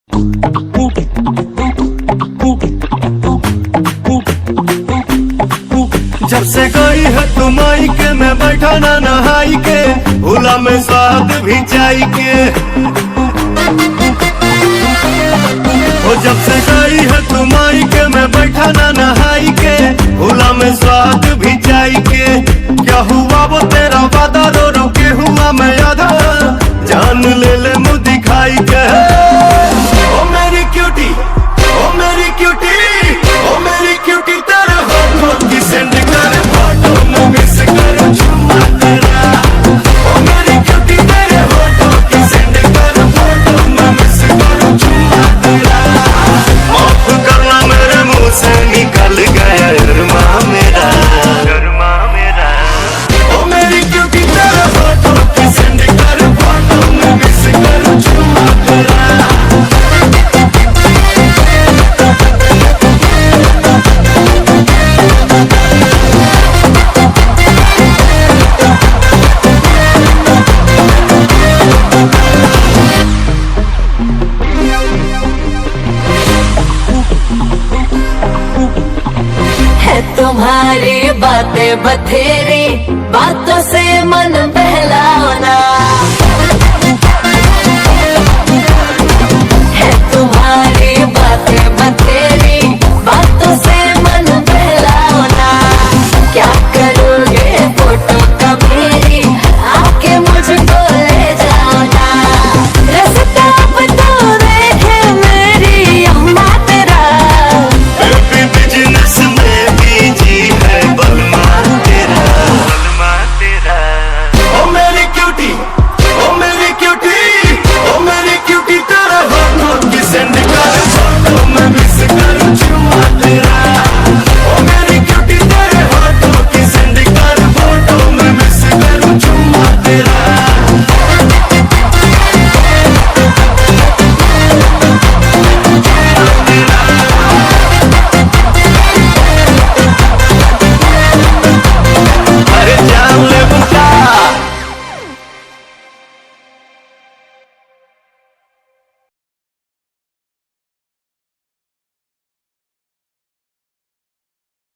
जब से गई है तुम आई के मैं बैठा ना नहाई के, भूला में स्वाद भी चाय के। ओ जब से गई है तुम आई के मैं बैठा ना नहाई के, भूला में स्वाद भी चाय के। क्या हुआ वो तेरा वादा, रो रो के हुआ मैं आधा, जान ले ले मुँह दिखाई के। ओ मेरी क्यूटी, ओ मेरी क्यूटी, ओ मेरी क्यूटी, तेरे होठों की सेंड कर फोटो में मिस करूं झूमा तेरा। ओ मेरी क्यूटी, तेरे होठों की सेंड कर फोटो में मिस करूं झूमा तेरा। माफ करना मेरे मुंह से निकल गया अरमा मेरा, अरमा मेरा। ओ मेरी क्यूटी, तेरे होठों की सेंड कर फोटो में मिस करूं झूमा तेरा। तुम्हारी बातें बथेरी, बातों से मन बहलाना।